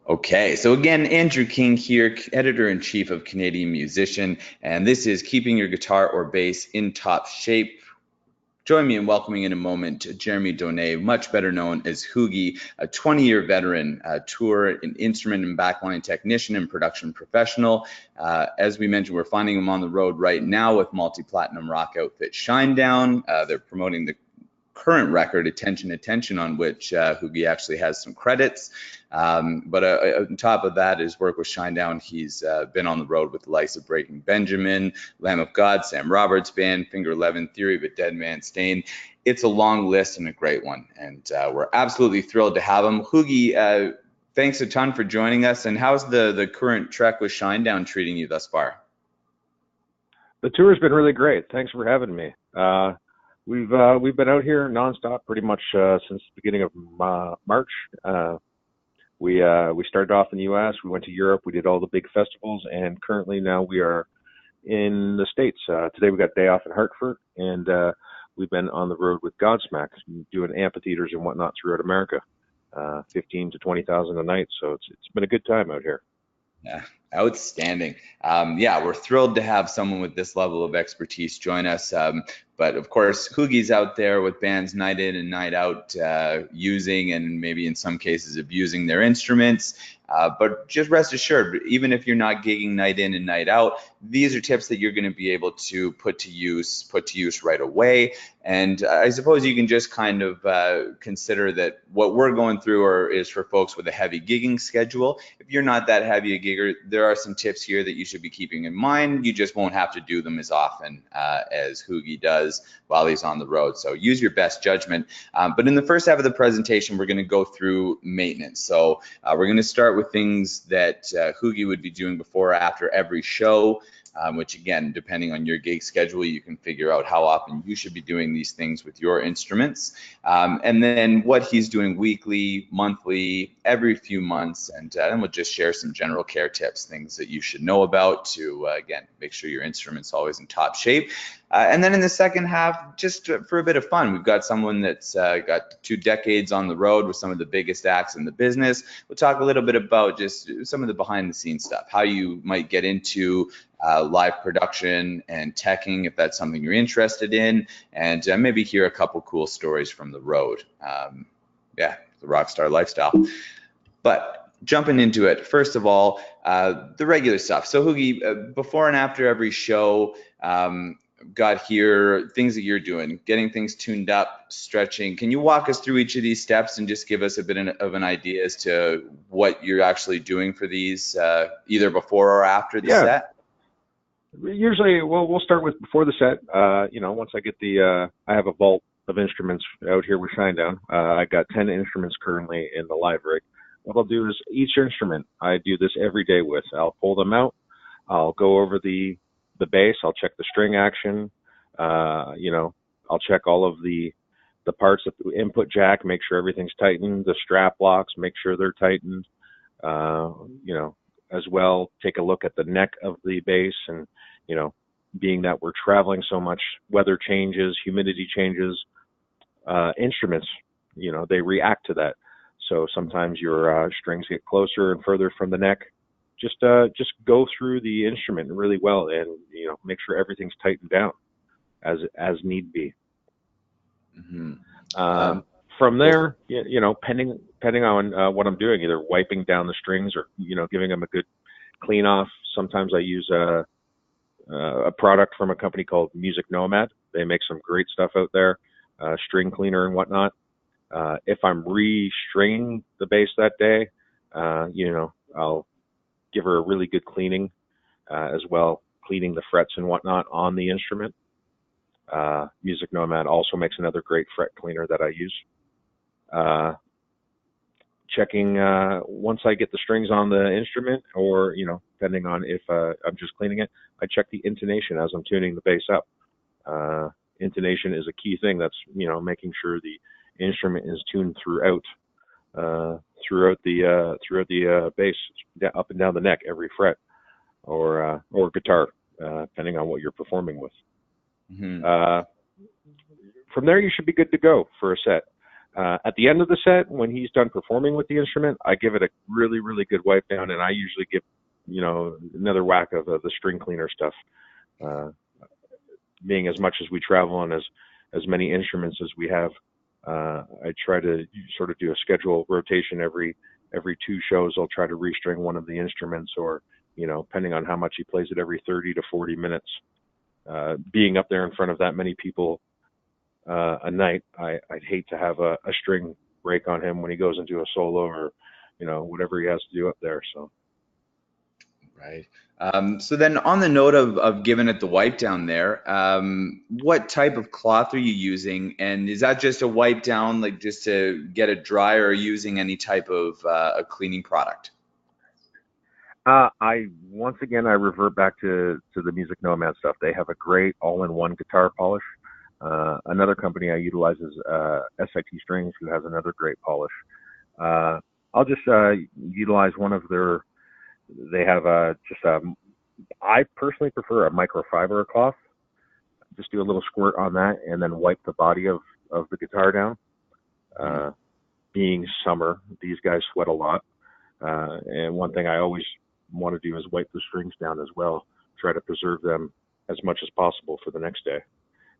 Okay, so again, Andrew King here, editor-in-chief of Canadian Musician, and this is Keeping Your Guitar or Bass in Top Shape. Join me in welcoming in a moment Jeramy Donais, much better known as HooGie, a 20-year veteran, tour and instrument and backline technician and production professional. As we mentioned, we're finding him on the road right now with multi-platinum rock outfit Shinedown. They're promoting the current record, Attention, Attention, on which HooGie actually has some credits. But on top of that, his work with Shinedown, he's been on the road with the likes of Breaking Benjamin, Lamb of God, Sam Roberts Band, Finger Eleven, Theory of a Deadman, Stain. It's a long list and a great one, and we're absolutely thrilled to have him. HooGie, thanks a ton for joining us, and how's the current trek with Shinedown treating you thus far? The tour has been really great. Thanks for having me. We've been out here nonstop pretty much since the beginning of March. We started off in the U.S. We went to Europe. We did all the big festivals, and currently now we are in the States. Today we got a day off in Hartford, and we've been on the road with Godsmack, doing amphitheaters and whatnot throughout America, 15 to 20,000 a night. So it's been a good time out here. Yeah, outstanding. Yeah, we're thrilled to have someone with this level of expertise join us. But of course, HooGie's out there with bands night in and night out, using and maybe in some cases abusing their instruments. But just rest assured, even if you're not gigging night in and night out, these are tips that you're going to be able to put to use right away. And I suppose you can just kind of consider that what we're going through is for folks with a heavy gigging schedule. If you're not that heavy a gigger, there are some tips here that you should be keeping in mind. You just won't have to do them as often as HooGie does while he's on the road. So use your best judgment. But in the first half of the presentation, we're going to go through maintenance. So we're going to start with things that HooGie would be doing before or after every show. Which again, depending on your gig schedule, you can figure out how often you should be doing these things with your instruments. And then what he's doing weekly, monthly, every few months. And then we'll just share some general care tips, things that you should know about to, again, make sure your instrument's always in top shape. And then in the second half, just for a bit of fun, we've got someone that's got 2 decades on the road with some of the biggest acts in the business. We'll talk a little bit about just some of the behind the scenes stuff, how you might get into live production and teching if that's something you're interested in, and maybe hear a couple cool stories from the road. Yeah, the rock star lifestyle. But jumping into it, first of all, the regular stuff. So HooGie, before and after every show, got here, things that you're doing, getting things tuned up, stretching. Can you walk us through each of these steps and just give us a bit of an idea as to what you're actually doing for these, either before or after the set? Usually, well, we'll start with before the set. Once I get I have a vault of instruments out here with Shinedown. I got 10 instruments currently in the live rig. What I'll do is each instrument, I do this every day with. I'll pull them out. I'll go over the bass. I'll check the string action. I'll check all of the parts of the input jack, make sure everything's tightened. The strap locks, make sure they're tightened. As well, take a look at the neck of the bass, and being that we're traveling so much, weather changes, humidity changes, instruments, they react to that. So sometimes your strings get closer and further from the neck. Just go through the instrument really well, and make sure everything's tightened down as need be. Mm-hmm. From there, depending on what I'm doing, either wiping down the strings or giving them a good clean off. Sometimes I use a product from a company called Music Nomad. They make some great stuff out there, string cleaner and whatnot. If I'm re-stringing the bass that day, I'll give her a really good cleaning as well, cleaning the frets and whatnot on the instrument. Music Nomad also makes another great fret cleaner that I use. Checking once I get the strings on the instrument, or depending on if I'm just cleaning it, I check the intonation as I'm tuning the bass up. Intonation is a key thing. That's making sure the instrument is tuned throughout the bass, up and down the neck, every fret, or guitar, depending on what you're performing with. Mm-hmm. From there, you should be good to go for a set. At the end of the set, when he's done performing with the instrument, I give it a really, really good wipe down, and I usually give, another whack of the string cleaner stuff. Being as much as we travel and as many instruments as we have, I try to sort of do a schedule rotation every 2 shows. I'll try to restring one of the instruments, or depending on how much he plays it, every 30 to 40 minutes. Being up there in front of that many people a night, I'd hate to have a string break on him when he goes into a solo, or whatever he has to do up there. So right. So then, on the note of giving it the wipe down there, what type of cloth are you using, and is that just a wipe down, like just to get it dry, or are you using any type of a cleaning product? I revert back to the Music Nomad stuff. They have a great all-in-one guitar polish. Another company I utilize is SIT Strings, who has another great polish. I'll just utilize one of their. They have I personally prefer a microfiber cloth. Just do a little squirt on that, and then wipe the body of the guitar down. Being summer, these guys sweat a lot, and one thing I always want to do is wipe the strings down as well. Try to preserve them as much as possible for the next day.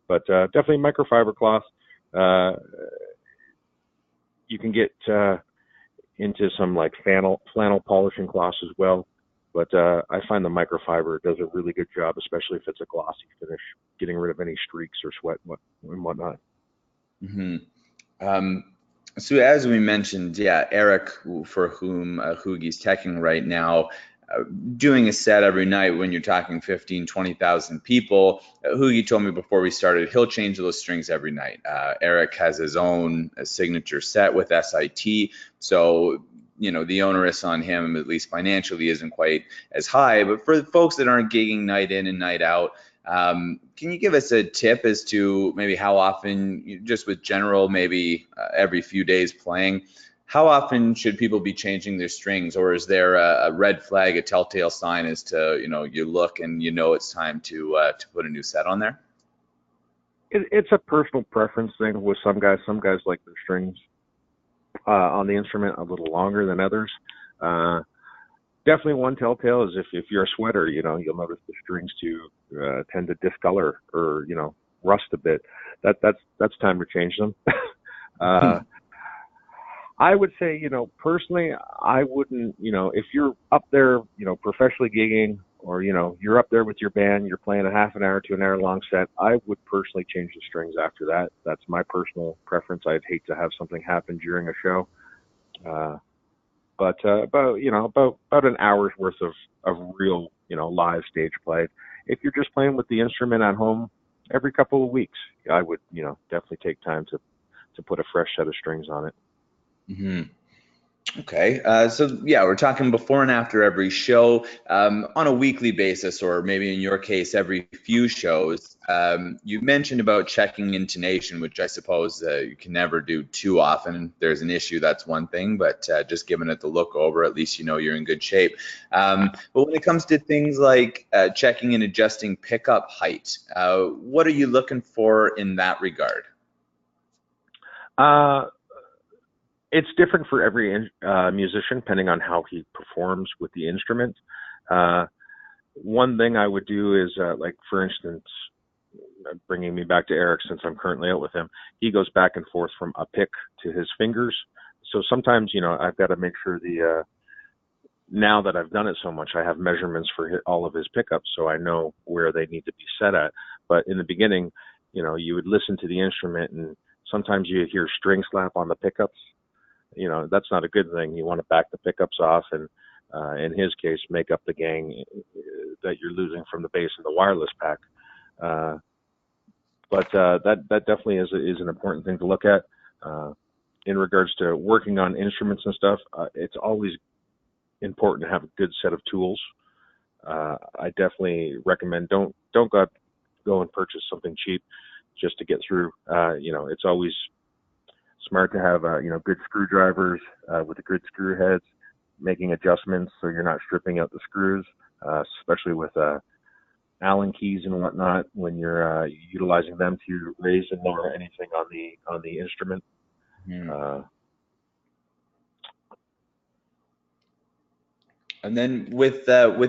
But definitely microfiber cloth. You can get into some like flannel polishing cloths as well. But I find the microfiber does a really good job, especially if it's a glossy finish, getting rid of any streaks or sweat and whatnot. Mm-hmm. So as we mentioned, Eric, for whom HooGie's teching right now, doing a set every night when you're talking 15, 20,000 people, HooGie told me before we started, he'll change those strings every night. Eric has his own signature set with SIT, so the onerous on him, at least financially, isn't quite as high. But for the folks that aren't gigging night in and night out, can you give us a tip as to maybe how often, just with general, maybe every few days playing, how often should people be changing their strings, or is there a red flag, a telltale sign as to, you look and it's time to put a new set on there? It's a personal preference thing with some guys. Some guys like their strings on the instrument a little longer than others. Definitely one telltale is if you're a sweater, you'll notice the strings tend to discolor or rust a bit. That's time to change them. I would say, personally, I wouldn't, if you're up there, professionally gigging, or, you're up there with your band, you're playing a half an hour to an hour long set, I would personally change the strings after that. That's my personal preference. I'd hate to have something happen during a show. But about an hour's worth of real, live stage play. If you're just playing with the instrument at home every couple of weeks, I would, definitely take time to put a fresh set of strings on it. Mm-hmm. Okay. So we're talking before and after every show, on a weekly basis, or maybe in your case, every few shows. You mentioned about checking intonation, which I suppose you can never do too often. If there's an issue, that's one thing, but just giving it the look over, at least you're in good shape. But when it comes to things like checking and adjusting pickup height, what are you looking for in that regard? It's different for every musician, depending on how he performs with the instrument. One thing I would do is, like, for instance, bringing me back to Eric, since I'm currently out with him, he goes back and forth from a pick to his fingers. So sometimes, I've got to make sure now that I've done it so much, I have measurements for all of his pickups, so I know where they need to be set at. But in the beginning, you would listen to the instrument, and sometimes you hear string slap on the pickups. That's not a good thing. You want to back the pickups off, and in his case, make up the gang that you're losing from the bass and the wireless pack. But that definitely is an important thing to look at. In regards to working on instruments and stuff, it's always important to have a good set of tools. I definitely recommend don't go and purchase something cheap just to get through. It's always smart to have good screwdrivers with the good screw heads, making adjustments so you're not stripping out the screws, especially with Allen keys and whatnot when you're utilizing them to raise and lower anything on the instrument. Mhm. Uh, And then with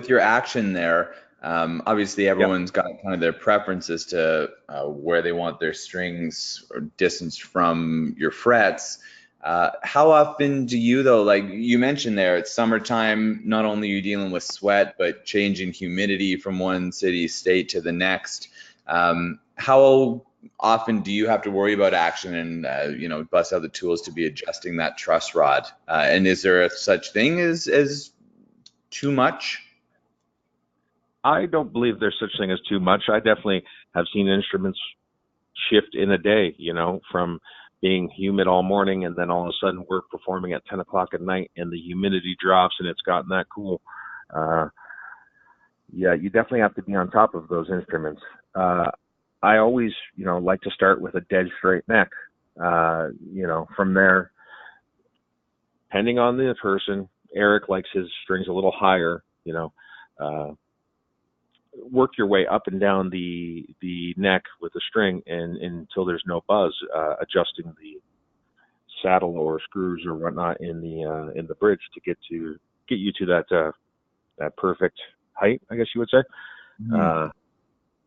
your action there, obviously yep. everyone's got kind of their preferences to where they want their strings or distance from your frets. How often do you though, like you mentioned there, it's summertime, not only are you dealing with sweat, but changing humidity from one city state to the next. How often do you have to worry about action and bust out the tools to be adjusting that truss rod? And is there a such thing as too much? I don't believe there's such thing as too much. I definitely have seen instruments shift in a day, from being humid all morning, and then all of a sudden we're performing at 10 o'clock at night and the humidity drops and it's gotten that cool. Uh, yeah, you definitely have to be on top of those instruments. I always, like to start with a dead straight neck. From there, depending on the person, Eric likes his strings a little higher, uh, work your way up and down the neck with the string and until there's no buzz, adjusting the saddle or screws or whatnot in the bridge to get you to that perfect height, I guess you would say. Mhm.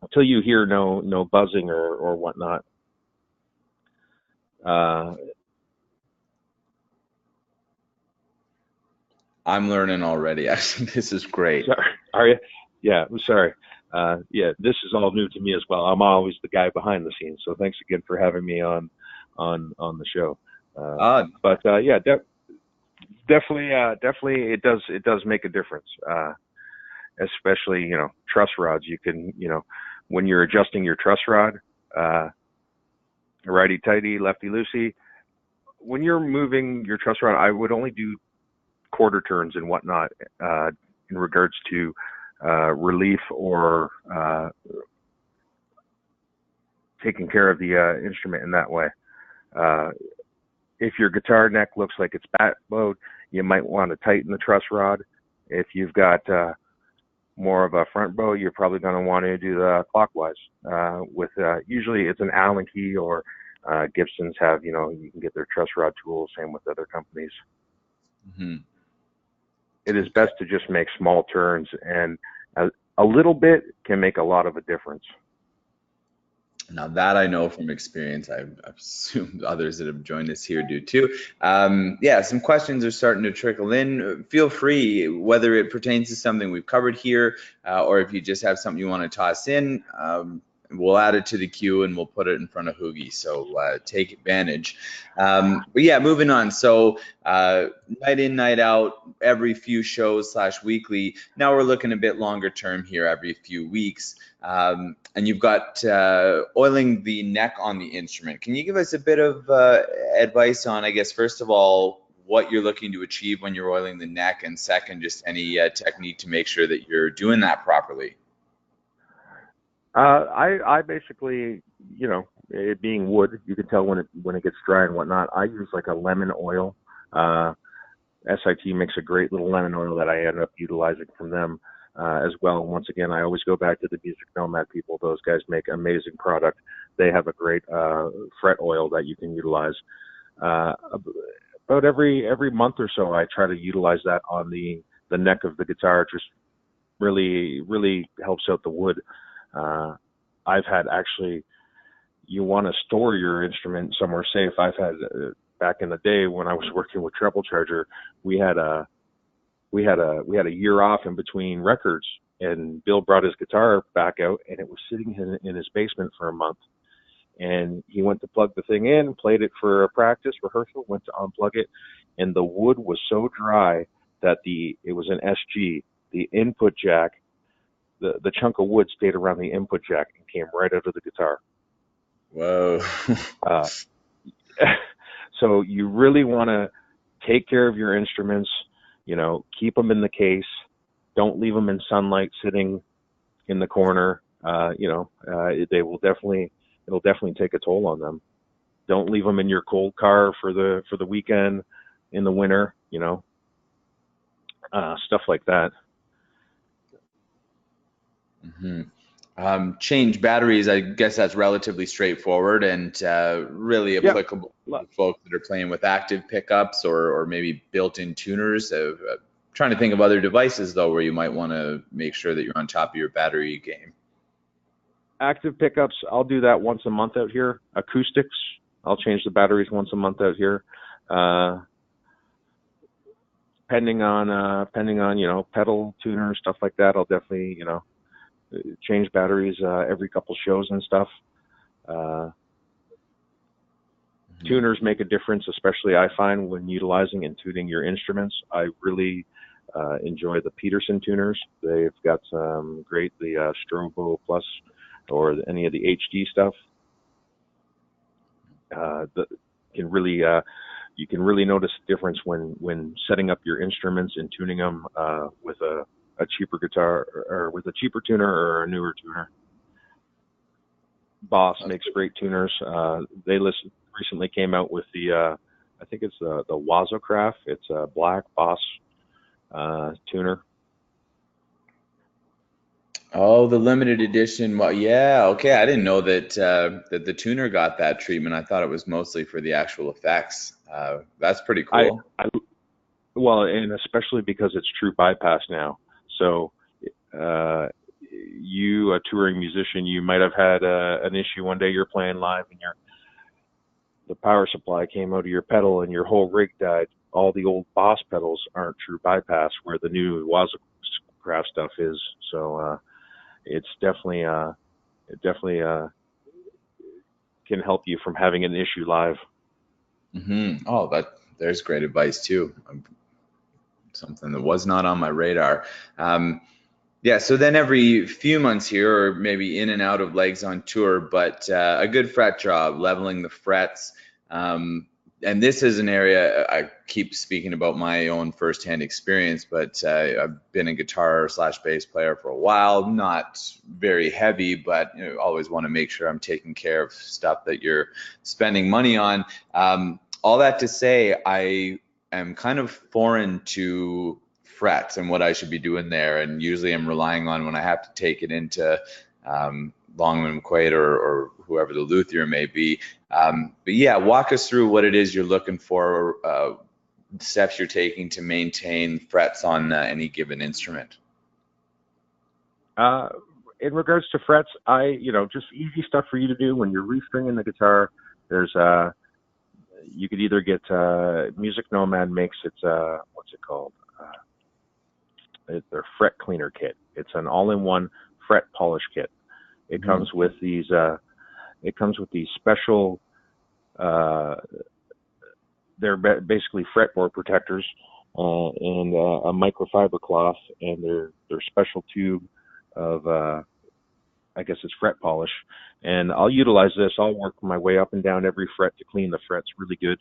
Until you hear no buzzing or whatnot. Uh, I'm learning already. Actually, this is great. Sorry, are you? Yeah, I'm sorry. Yeah, this is all new to me as well. I'm always the guy behind the scenes, so thanks again for having me on the show. Uh, Uh, but yeah, definitely, it does make a difference. Especially truss rods. You can when you're adjusting your truss rod, uh, righty tighty, lefty loosey. When you're moving your truss rod, I would only do quarter turns and whatnot, in regards to relief or taking care of the instrument in that way. Uh, if your guitar neck looks like it's bat bowed, you might want to tighten the truss rod. If you've got more of a front bow, you're probably going to want to do the clockwise. With usually it's an Allen key or Gibsons have, you can get their truss rod tools. Same with other companies. mhm. It is Okay. best to just make small turns, and a little bit can make a lot of a difference. Now that I know from experience, I've assumed others that have joined us here do too. Yeah, some questions are starting to trickle in. Feel free, whether it pertains to something we've covered here, or if you just have something you want to toss in, we'll add it to the queue and we'll put it in front of HooGie. So take advantage. But yeah, moving on. So night in, night out, every few shows / weekly. Now we're looking a bit longer term here, every few weeks. And you've got oiling the neck on the instrument. Can you give us a bit of advice on, I guess, first of all, what you're looking to achieve when you're oiling the neck, and second, just any technique to make sure that you're doing that properly? I basically, it being wood, you can tell when it gets dry and whatnot. I use like a lemon oil. Uh, SIT makes a great little lemon oil that I end up utilizing from them as well. And once again, I always go back to the Music Nomad people. Those guys make amazing product. They have a great fret oil that you can utilize. Uh, about every month or so, I try to utilize that on the neck of the guitar. It just really helps out the wood. Uh, I've had actually, you want to store your instrument somewhere safe. I've had back in the day when I was working with Treble Charger, we had a we had a year off in between records, and Bill brought his guitar back out, and it was sitting in his basement for a month. And he went to plug the thing in, played it for a practice rehearsal, went to unplug it, and the wood was so dry that it was an SG, the input jack, the chunk of wood stayed around the input jack and came right out of the guitar. Whoa. Uh, so you really want to take care of your instruments, keep them in the case. Don't leave them in sunlight sitting in the corner. It'll definitely take a toll on them. Don't leave them in your cold car for the weekend in the winter, stuff like that. Mhm. Change batteries, I guess that's relatively straightforward and really Yeah. applicable to folks that are playing with active pickups or maybe built-in tuners. Trying to think of other devices though where you might want to make sure that you're on top of your battery game. Active pickups, I'll do that once a month out here. Acoustics, I'll change the batteries once a month out here. Depending on pedal tuner stuff like that, I'll definitely change batteries every couple shows and stuff. Tuners make a difference, especially I find when utilizing and tuning your instruments. I really enjoy the Peterson tuners. They've got some great, the Strobo Plus or any of the HD stuff. You can really notice the difference when setting up your instruments and tuning them with a cheaper guitar or with a cheaper tuner or a newer tuner. Boss makes great tuners. They recently came out with the I think it's the Wazocraft. It's a black Boss tuner. Oh, the limited edition. Well, yeah, okay. I didn't know that the tuner got that treatment. I thought it was mostly for the actual effects. That's pretty cool. Well, and especially because it's true bypass now. So, you, a touring musician, you might have had an issue one day. You're playing live and the power supply came out of your pedal and your whole rig died. All the old Boss pedals aren't true bypass, where the new Wazocraft stuff is. So, it's definitely can help you from having an issue live. Oh, there's great advice too. Something that was not on my radar. Yeah, so then every few months here, or maybe in and out of legs on tour, but a good fret job, leveling the frets. And this is an area I keep speaking about my own firsthand experience, but I've been a guitar / bass player for a while, not very heavy, but always want to make sure I'm taking care of stuff that you're spending money on. All that to say, I am kind of foreign to frets and what I should be doing there, and usually I'm relying on when I have to take it into Longman McQuaid or whoever the luthier may be. But yeah, walk us through what it is you're looking for, steps you're taking to maintain frets on any given instrument. In regards to frets, just easy stuff for you to do when you're restringing the guitar. There's you could either get Music Nomad makes what's it called? Their fret cleaner kit. It's an all-in-one fret polish kit. It comes with these. It comes with these special. They're basically fretboard protectors and a microfiber cloth, and their special tube of I guess it's fret polish. And I'll utilize this. I'll work my way up and down every fret to clean the frets really good.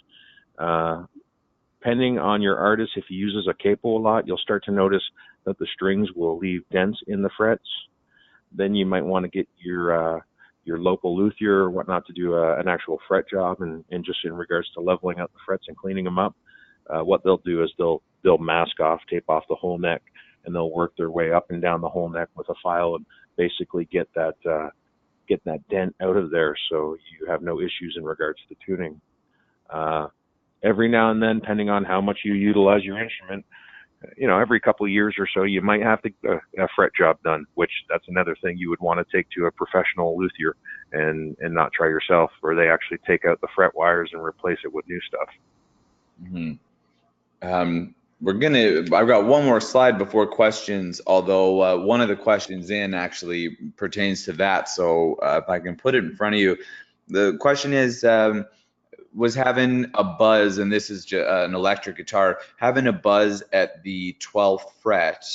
Depending on your artist, if he uses a capo a lot, you'll start to notice that the strings will leave dents in the frets. Then you might want to get your local luthier or whatnot to do an actual fret job, and just in regards to leveling out the frets and cleaning them up. What they'll do is they'll mask off, tape off the whole neck, and they'll work their way up and down the whole neck with a file and basically get that dent out of there, so you have no issues in regards to tuning. Every now and then, depending on how much you utilize your instrument, every couple of years or so, you might have to a fret job done, which that's another thing you would want to take to a professional luthier and not try yourself, where they actually take out the fret wires and replace it with new stuff. I've got one more slide before questions, although one of the questions in actually pertains to that. So if I can put it in front of you, the question is, was having a buzz, and this is an electric guitar, having a buzz at the 12th fret,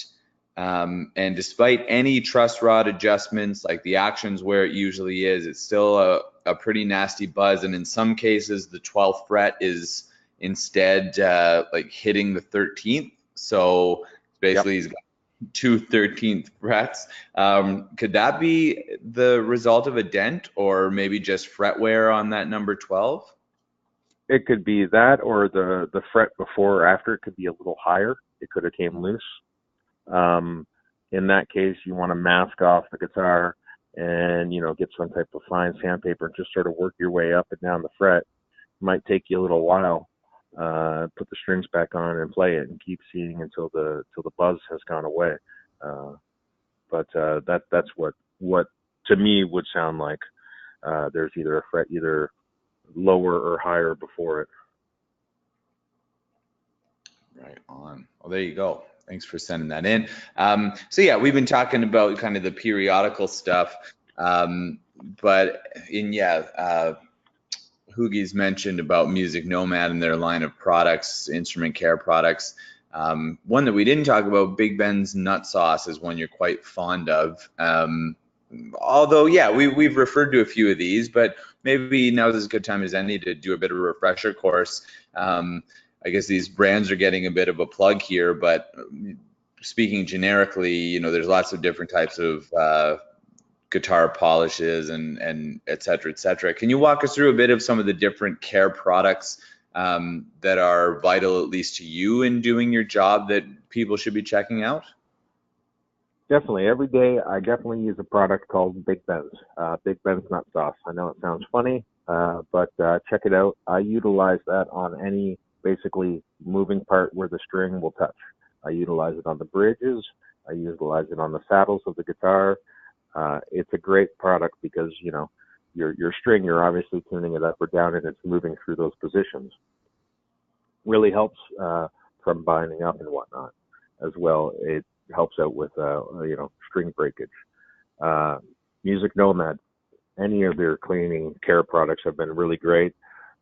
and despite any truss rod adjustments, like the action's where it usually is, it's still a pretty nasty buzz, and in some cases the 12th fret is instead like hitting the 13th, so basically he's got two 13th frets. Could that be the result of a dent, or maybe just fret wear on that number 12? It could be that, or the fret before or after. It could be a little higher. It could have came loose. In that case, you want to mask off the guitar and, get some type of fine sandpaper and just sort of work your way up and down the fret. It might take you a little while. Put the strings back on and play it and keep seeing until the buzz has gone away. But that's what to me would sound like there's either a fret either lower or higher before it. Right on. Well, there you go. Thanks for sending that in. So yeah, we've been talking about kind of the periodical stuff, but HooGie's mentioned about Music Nomad and their line of products, instrument care products. One that we didn't talk about, Big Ben's Nut Sauce, is one you're quite fond of. Although, yeah, we've referred to a few of these, but maybe now is as good time as any to do a bit of a refresher course. I guess these brands are getting a bit of a plug here, but speaking generically, there's lots of different types of guitar polishes and et cetera, et cetera. Can you walk us through a bit of some of the different care products that are vital, at least to you, in doing your job that people should be checking out? Definitely. Every day, I definitely use a product called Big Ben's. Big Ben's Nut Sauce. I know it sounds funny, but check it out. I utilize that on any basically moving part where the string will touch. I utilize it on the bridges. I utilize it on the saddles of the guitar. It's a great product because, your string, you're obviously tuning it up or down and it's moving through those positions. Really helps from binding up and whatnot as well. It helps out with, string breakage. Music Nomad, any of their cleaning care products have been really great.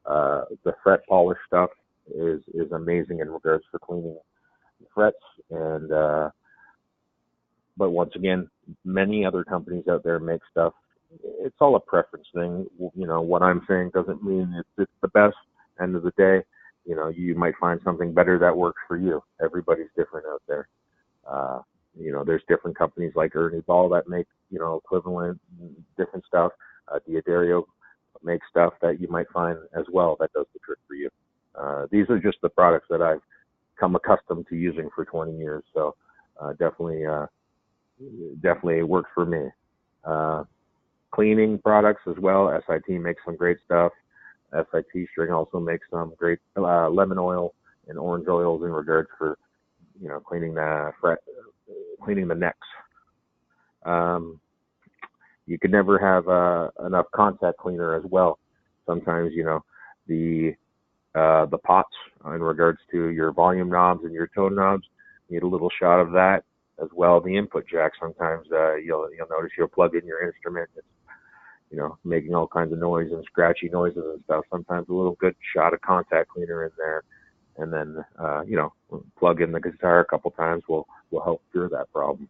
The fret polish stuff is amazing in regards to cleaning frets. And, but once again, many other companies out there make stuff. It's all a preference thing. What I'm saying doesn't mean it's the best. End of the day, you might find something better that works for you. Everybody's different out there. There's different companies like Ernie Ball that make, equivalent different stuff. Diodario makes stuff that you might find as well that does the trick for you. These are just the products that I've come accustomed to using for 20 years. So definitely works for me. Cleaning products as well. SIT makes some great stuff. SIT string also makes some great lemon oil and orange oils in regards for cleaning the fret, cleaning the necks. You could never have enough contact cleaner as well. Sometimes the pots in regards to your volume knobs and your tone knobs need a little shot of that as well. The input jack, sometimes you'll notice you'll plug in your instrument. It's making all kinds of noise and scratchy noises and stuff. Sometimes a little good shot of contact cleaner in there, and then plug in the guitar a couple times will help cure that problem.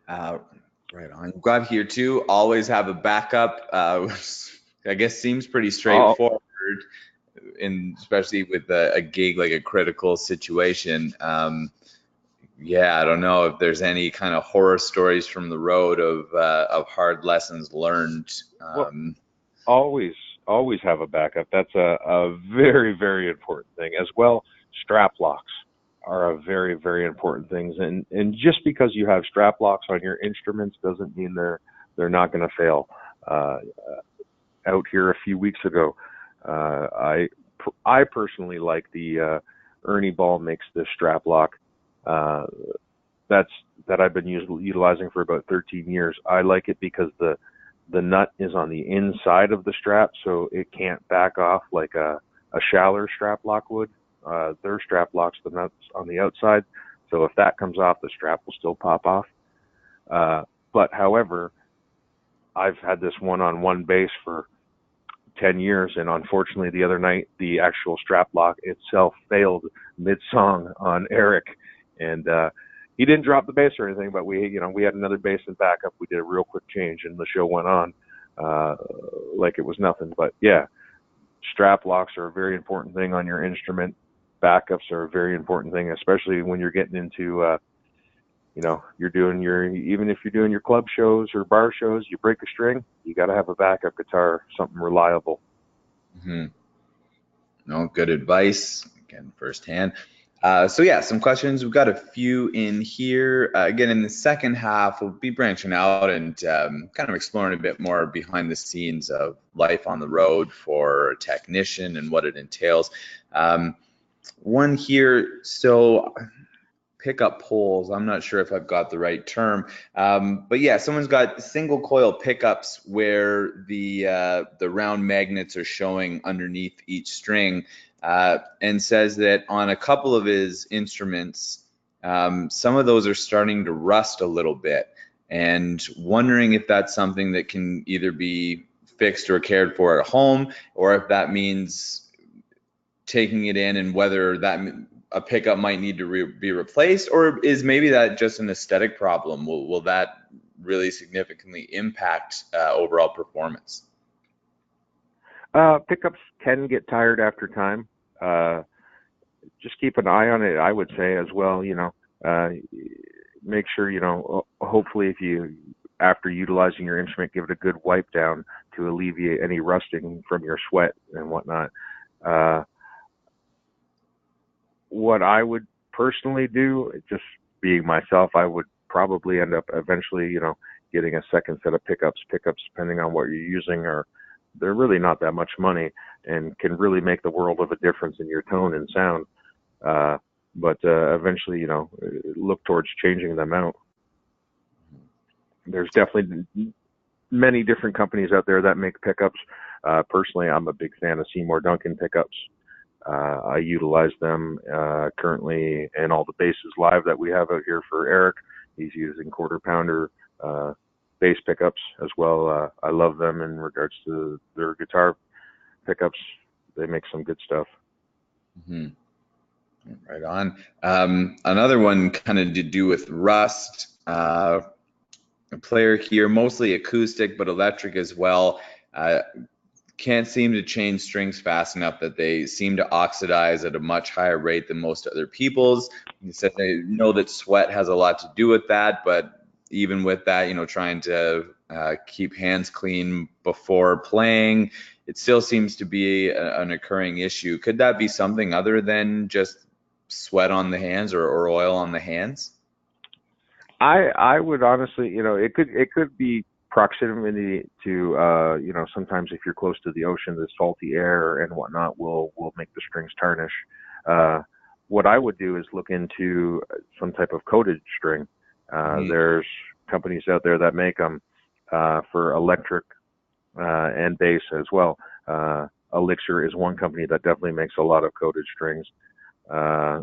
Right on. You've got here too, always have a backup. I guess seems pretty straightforward, especially with a gig like a critical situation. I don't know if there's any kind of horror stories from the road of hard lessons learned. Always have a backup. That's a very, very important thing as well. Strap locks are a very, very important thing. And just because you have strap locks on your instruments doesn't mean they're not going to fail. Out here a few weeks ago, I personally like the Ernie Ball makes this strap lock. That I've been utilizing for about 13 years. I like it because the nut is on the inside of the strap, so it can't back off like a shallower strap lock would. Their strap locks the nuts on the outside, so if that comes off, the strap will still pop off. But however, I've had this one-on-one bass for 10 years, and unfortunately the other night the actual strap lock itself failed mid-song on Eric, and he didn't drop the bass or anything, but we had another bass in backup. We did a real quick change and the show went on like it was nothing. But yeah, strap locks are a very important thing on your instrument. Backups are a very important thing, especially when you're getting into you're doing even if you're doing your club shows or bar shows, you break a string, you got to have a backup guitar, something reliable. No, good advice again, firsthand. So yeah, some questions. We've got a few in here. Again, in the second half, we'll be branching out and kind of exploring a bit more behind the scenes of life on the road for a technician and what it entails. One here, so pickup poles. I'm not sure if I've got the right term, but yeah, someone's got single coil pickups where the round magnets are showing underneath each string, and says that on a couple of his instruments, some of those are starting to rust a little bit, and wondering if that's something that can either be fixed or cared for at home, or if that means taking it in and whether that a pickup might need to be replaced, or is maybe that just an aesthetic problem? Will that really significantly impact overall performance? Pickups can get tired after time. Just keep an eye on it, I would say, as well. Make sure, hopefully if you, after utilizing your instrument, give it a good wipe down to alleviate any rusting from your sweat and whatnot. What I would personally do, just being myself, I would probably end up eventually, getting a second set of pickups. Pickups, depending on what you're using, they're really not that much money and can really make the world of a difference in your tone and sound. But eventually, look towards changing them out. There's definitely many different companies out there that make pickups. Personally, I'm a big fan of Seymour Duncan pickups. I utilize them currently in all the basses live that we have out here for Eric. He's using quarter pounder bass pickups as well. I love them in regards to their guitar pickups. They make some good stuff. Mm-hmm. Right on. Another one kind of to do with rust. A player here, mostly acoustic, but electric as well. Can't seem to change strings fast enough that they seem to oxidize at a much higher rate than most other people's. He said they know that sweat has a lot to do with that, but even with that, trying to keep hands clean before playing, it still seems to be an occurring issue. Could that be something other than just sweat on the hands or oil on the hands? I would honestly, it could be proximity to, sometimes if you're close to the ocean, the salty air and whatnot will make the strings tarnish. What I would do is look into some type of coated string. There's companies out there that make them for electric and bass as well. Elixir is one company that definitely makes a lot of coated strings.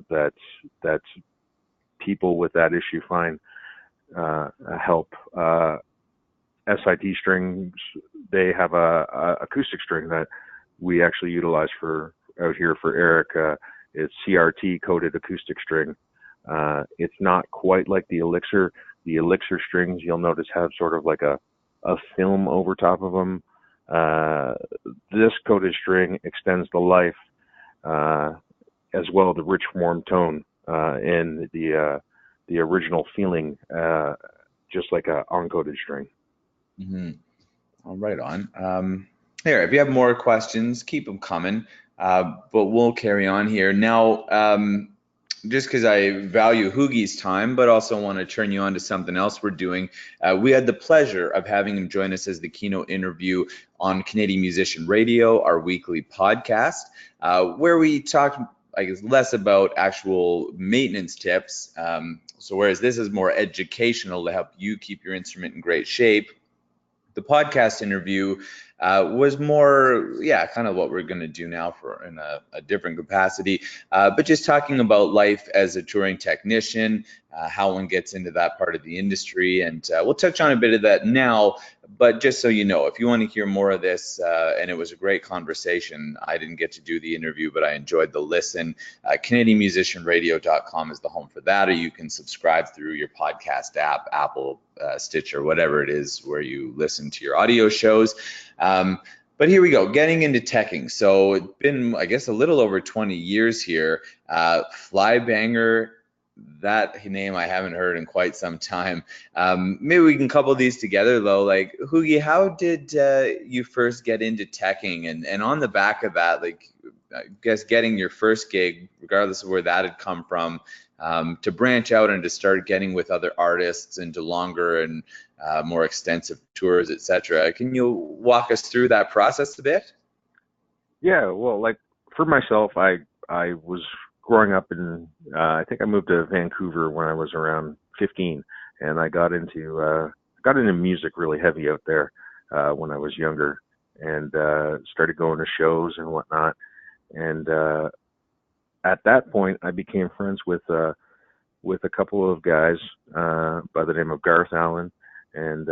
That's people with that issue find help. SIT strings, they have a acoustic string that we actually utilize for out here for Eric. It's CRT coated acoustic string. It's not quite like the Elixir. The Elixir strings, you'll notice, have sort of like a film over top of them. This coated string extends the life as well, the rich warm tone and the original feeling, just like a uncoated string. Mm-hmm. All right on. Here, if you have more questions, keep them coming, but we'll carry on here. Now, just because I value HooGie's time, but also want to turn you on to something else we're doing. We had the pleasure of having him join us as the keynote interview on Canadian Musician Radio, our weekly podcast, where we talk, I guess, less about actual maintenance tips. So whereas this is more educational to help you keep your instrument in great shape, the podcast interview was more, kind of what we're going to do now for in a different capacity, but just talking about life as a touring technician, how one gets into that part of the industry, and we'll touch on a bit of that now. But just so you know, if you want to hear more of this, and it was a great conversation, I didn't get to do the interview, but I enjoyed the listen. CanadianMusicianRadio.com is the home for that, or you can subscribe through your podcast app, Apple, Stitcher, whatever it is where you listen to your audio shows. But here we go, getting into teching. So it's been, I guess, a little over 20 years here. Flybanger, that name I haven't heard in quite some time. Maybe we can couple these together though. Like, HooGie, how did you first get into teching? And on the back of that, like, I guess getting your first gig, regardless of where that had come from, to branch out and to start getting with other artists into longer and more extensive tours, etc. Can you walk us through that process a bit? Yeah, well, like for myself, I was growing up in I think I moved to Vancouver when I was around 15, and I got into music really heavy out there when I was younger, and started going to shows and whatnot. And at that point, I became friends with a couple of guys by the name of Garth Allen and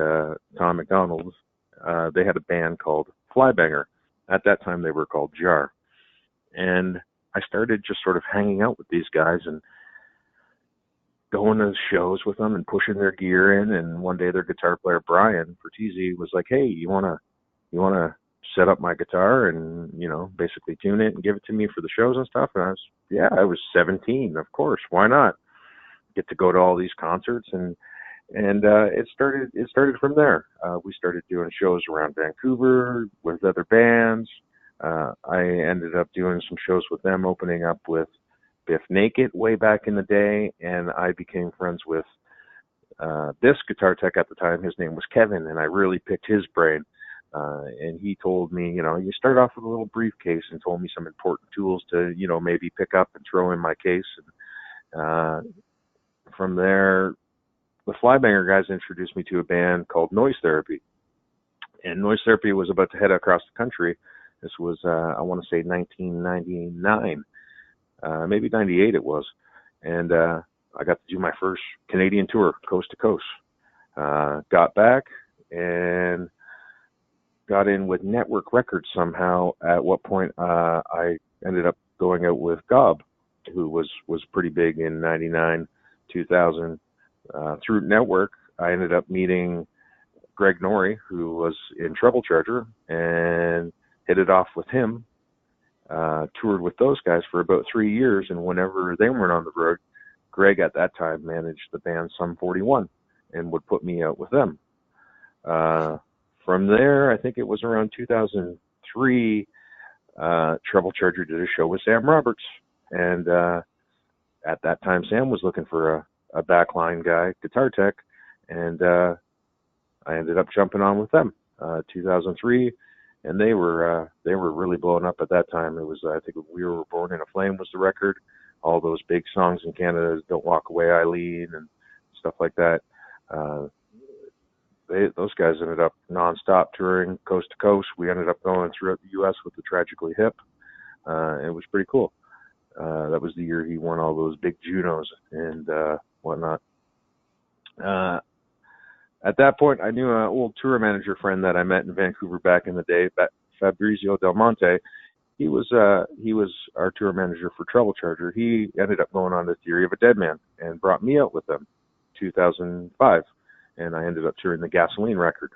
Tom McDonald. They had a band called Flybanger. At that time, they were called Jar. And I started just sort of hanging out with these guys and going to shows with them and pushing their gear in. And one day, their guitar player Brian Fertizzi was like, "Hey, you wanna set up my guitar and basically tune it and give it to me for the shows and stuff?" And I was 17, of course, why not? Get to go to all these concerts, and it started from there. We started doing shows around Vancouver with other bands. I ended up doing some shows with them, opening up with Biff Naked way back in the day, and I became friends with this guitar tech at the time. His name was Kevin, and I really picked his brain. And he told me, you start off with a little briefcase, and told me some important tools to, maybe pick up and throw in my case. And from there, the Flybanger guys introduced me to a band called Noise Therapy. And Noise Therapy was about to head across the country. This was, I want to say 1999, maybe 98 it was. And I got to do my first Canadian tour, coast to coast. Got back and got in with Network Records somehow, at what point I ended up going out with Gob, who was pretty big in 99, 2000. Through Network, I ended up meeting Greg Norrie, who was in Treble Charger, and hit it off with him. Toured with those guys for about 3 years, and whenever they weren't on the road, Greg at that time managed the band Sum 41 and would put me out with them. From there, I think it was around 2003, Treble Charger did a show with Sam Roberts. And at that time, Sam was looking for a backline guy, guitar tech, and I ended up jumping on with them, 2003, and they were really blowing up at that time. It was, I think, We Were Born in a Flame was the record, all those big songs in Canada, Don't Walk Away, Eileen, and stuff like that. Those guys ended up nonstop touring coast to coast. We ended up going throughout the U.S. with the Tragically Hip. It was pretty cool. That was the year he won all those big Junos and whatnot. At that point, I knew an old tour manager friend that I met in Vancouver back in the day, Fabrizio Del Monte. He was our tour manager for Treble Charger. He ended up going on the Theory of a Deadman and brought me out with them, 2005, and I ended up touring the Gasoline record.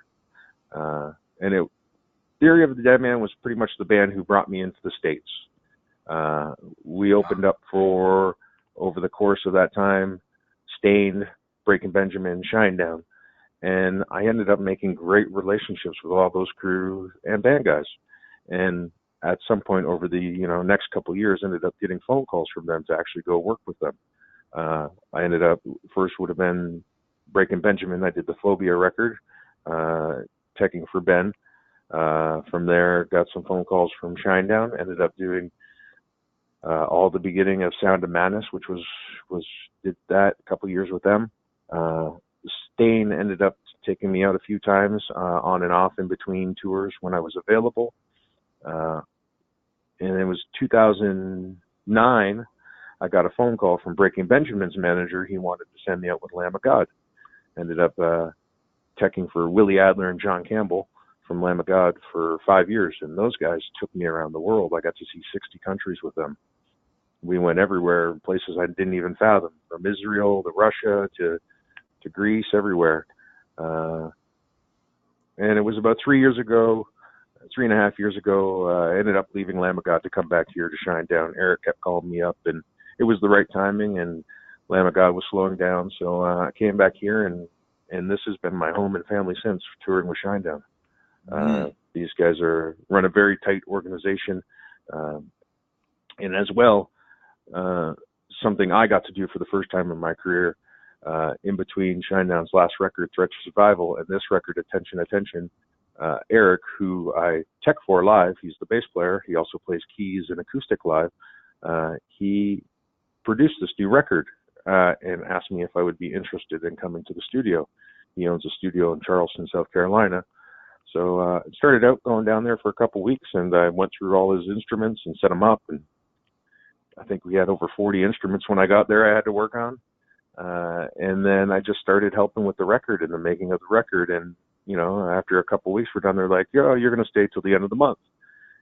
Theory of the Deadman was pretty much the band who brought me into the States. We opened up for, over the course of that time, Stained, Breaking Benjamin, Shinedown. And I ended up making great relationships with all those crew and band guys. And at some point over the next couple of years, ended up getting phone calls from them to actually go work with them. I ended up, first would have been Breaking Benjamin. I did the Phobia record, teching for Ben. From there, got some phone calls from Shinedown. Ended up doing all the beginning of Sound of Madness, which did that a couple of years with them. Stain ended up taking me out a few times on and off in between tours when I was available. And it was 2009, I got a phone call from Breaking Benjamin's manager. He wanted to send me out with Lamb of God. Ended up teching for Willie Adler and John Campbell from Lamb of God for 5 years. And those guys took me around the world. I got to see 60 countries with them. We went everywhere, places I didn't even fathom, from Israel to Russia to Greece, everywhere. And it was about 3.5 years ago, I ended up leaving Lamb of God to come back here to Shinedown. Eric kept calling me up, and it was the right timing, and Lamb of God was slowing down. So I came back here, and this has been my home and family since, touring with Shinedown. These guys run a very tight organization. And as well, something I got to do for the first time in my career, in between Shinedown's last record, Threat to Survival, and this record, Attention, Attention, Eric, who I tech for live, he's the bass player. He also plays keys and acoustic live. He produced this new record and asked me if I would be interested in coming to the studio. He owns a studio in Charleston, South Carolina. So it started out going down there for a couple weeks, and I went through all his instruments and set them up. And I think we had over 40 instruments when I got there I had to work on. And then I just started helping with the record and the making of the record. And, you know, after a couple weeks, we're done there like, yo, you're going to stay till the end of the month.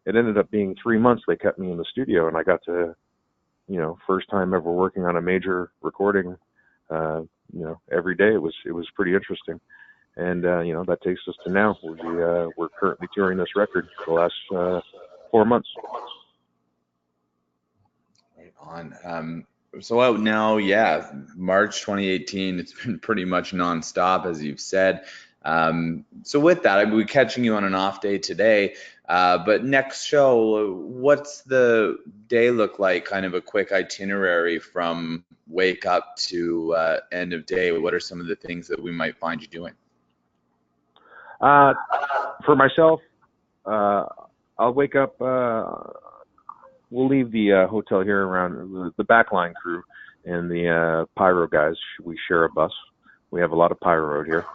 It ended up being 3 months they kept me in the studio, and I got to, you know, first time ever working on a major recording, you know, every day. It was pretty interesting. And, you know, that takes us to now. We're currently touring this record for the last 4 months. Right on. So out now, yeah, March 2018, it's been pretty much nonstop, as you've said. So with that, I'll be catching you on an off day today. But next show, what's the day look like? Kind of a quick itinerary from wake up to end of day. What are some of the things that we might find you doing? For myself, I'll wake up. We'll leave the hotel here around the backline crew and the pyro guys. We share a bus. We have a lot of pyro out here.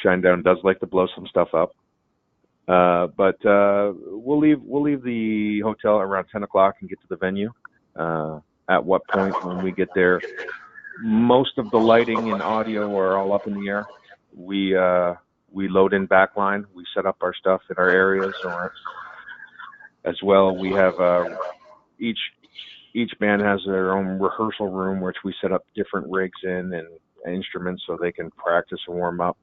Shinedown does like to blow some stuff up. But we'll leave the hotel around 10 o'clock and get to the venue. At what point when we get there, most of the lighting and audio are all up in the air. We load in backline. We set up our stuff in our areas, or as well. We have each band has their own rehearsal room, which we set up different rigs in and instruments so they can practice and warm up.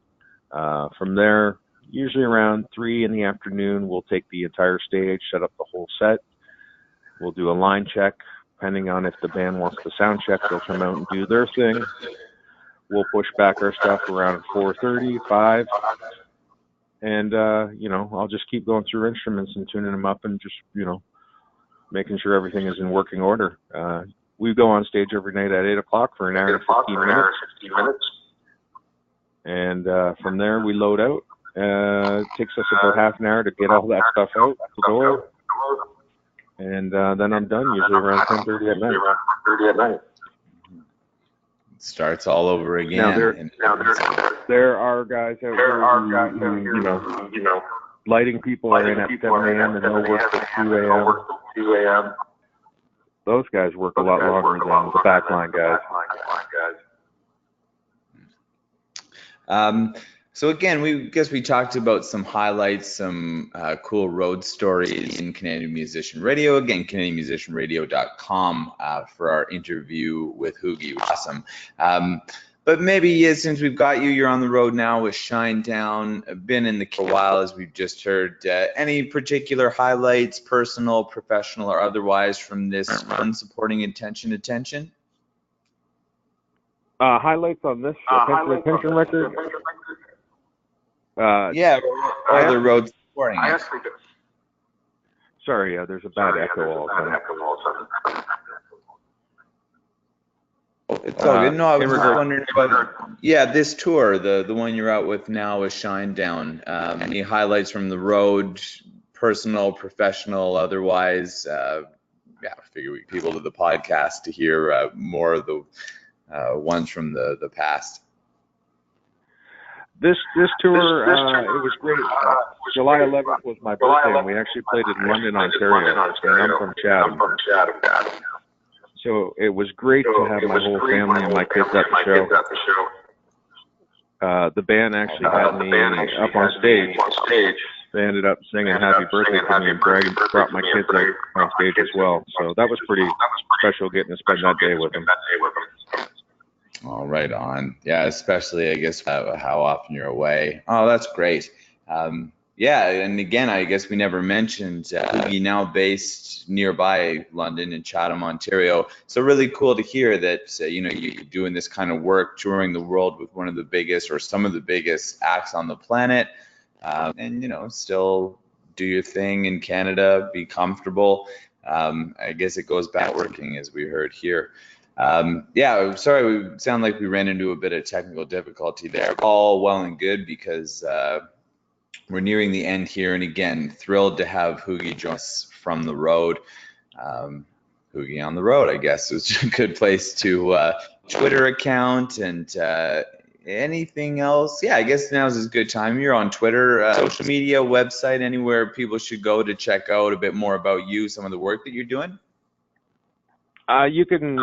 From there, usually around 3 in the afternoon, we'll take the entire stage, set up the whole set. We'll do a line check. Depending on if the band wants to sound check, they'll come out and do their thing. We'll push back our stuff around 4:30, 5. And, you know, I'll just keep going through instruments and tuning them up and just, you know, making sure everything is in working order. We go on stage every night at 8 o'clock for an hour and 15 minutes. And from there, we load out. It takes us about half an hour to get all that stuff out the door. And then I'm done, usually around 10:30 at night. Starts all over again. There are guys out here who, you know, lighting people are in at 7 a.m. and they'll work till 2 a.m. Those guys work a lot longer than the backline guys. So again, we talked about some highlights, some cool road stories in Canadian Musician Radio. Again, CanadianMusicianRadio.com for our interview with HooGie. Awesome. But maybe since we've got you, you're on the road now with Shinedown, been in the for a while, as we've just heard. Any particular highlights, personal, professional, or otherwise, from this fun supporting Attention? Highlights on this Attention record? Yeah, all the road supporting it. Sorry, there's a bad echo all the time. It's all good. No, I was just wondering about, this tour, the one you're out with now with Shinedown. Any highlights from the road, personal, professional, otherwise? I figure people to the podcast to hear more of the ones from the past. This tour, it was great. July 11th was my birthday, and we actually played in London, Ontario, and I'm from Chatham. So it was great to have my whole family and my kids at the show. The band actually had me up on stage. They ended up singing Happy Birthday to me, and brought my kids out on stage as well. So that was pretty special, getting to spend that day with them. All right on. Yeah, especially, I guess, how often you're away. Oh, that's great. And again, I guess we never mentioned HooGie now based nearby London in Chatham, Ontario. So really cool to hear that, you're doing this kind of work, touring the world with one of the biggest or some of the biggest acts on the planet. And, still do your thing in Canada, be comfortable. I guess it goes back working, as we heard here. Yeah, sorry, we sound like we ran into a bit of technical difficulty there. All well and good, because we're nearing the end here, and again, thrilled to have HooGie join us from the road. HooGie on the road, I guess, is a good place to Twitter account and anything else. Yeah, I guess now is a good time. You're on Twitter, social media, website, anywhere people should go to check out a bit more about you, some of the work that you're doing. You can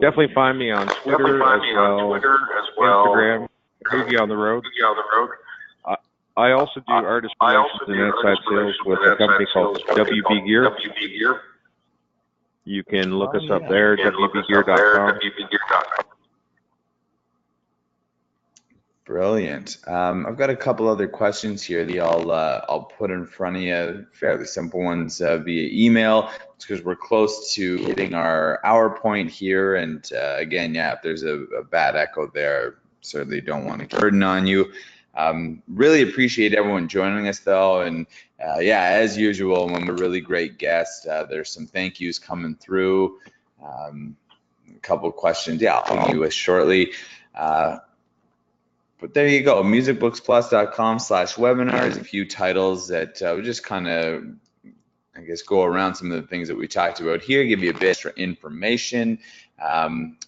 definitely find me on Twitter as well, Instagram, HooGie on the road. I also do artist promotions and outside sales with a company called WB Gear. You can look us up there, wbgear.com. Brilliant. I've got a couple other questions here that I'll put in front of you, fairly simple ones via email, because we're close to hitting our hour point here. And again, yeah, if there's a bad echo there, certainly don't want to burden on you. Really appreciate everyone joining us, though. And yeah, as usual, when we're really great guests, there's some thank yous coming through. A couple of questions. Yeah, I'll give you shortly. But there you go, musicbooksplus.com/webinars, a few titles that we just kind of, I guess, go around some of the things that we talked about here, give you a bit extra information.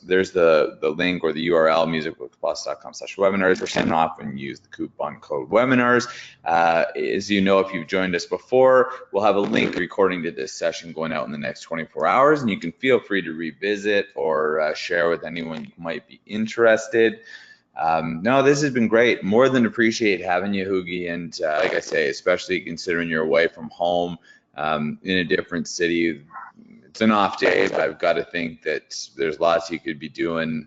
There's the link or the URL, musicbooksplus.com/webinars. Percent off when you use the coupon code webinars. As you know, if you've joined us before, we'll have a link recording to this session going out in the next 24 hours, and you can feel free to revisit or share with anyone who might be interested. No, this has been great. More than appreciate having you, HooGie. And like I say, especially considering you're away from home in a different city, it's an off day, but I've got to think that there's lots you could be doing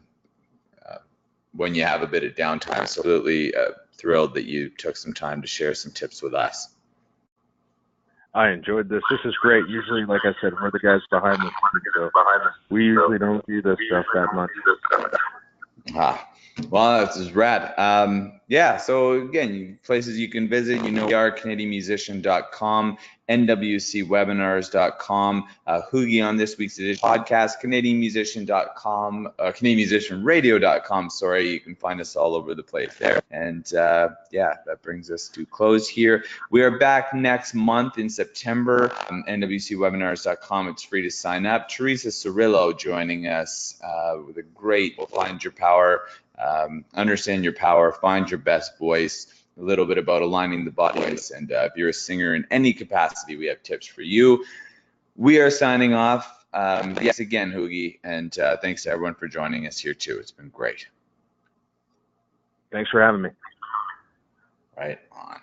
when you have a bit of downtime. So absolutely thrilled that you took some time to share some tips with us. I enjoyed this. This is great. Usually, like I said, we're the guys behind the scenes, so we usually don't do this stuff that much. Well, this is rad. Yeah, so again, places you can visit, you know, we are CanadianMusician.com, NWCWebinars.com, HooGie on this week's edition podcast, CanadianMusician.com, CanadianMusicianRadio.com, sorry, you can find us all over the place there. And yeah, that brings us to close here. We are back next month in September, NWCWebinars.com, it's free to sign up. Teresa Cirillo joining us with a great Find Your Power, understand your power, find your best voice, a little bit about aligning the body voice. And if you're a singer in any capacity, we have tips for you. We are signing off. Yes, again, HooGie, and thanks to everyone for joining us here too. It's been great. Thanks for having me. Right on.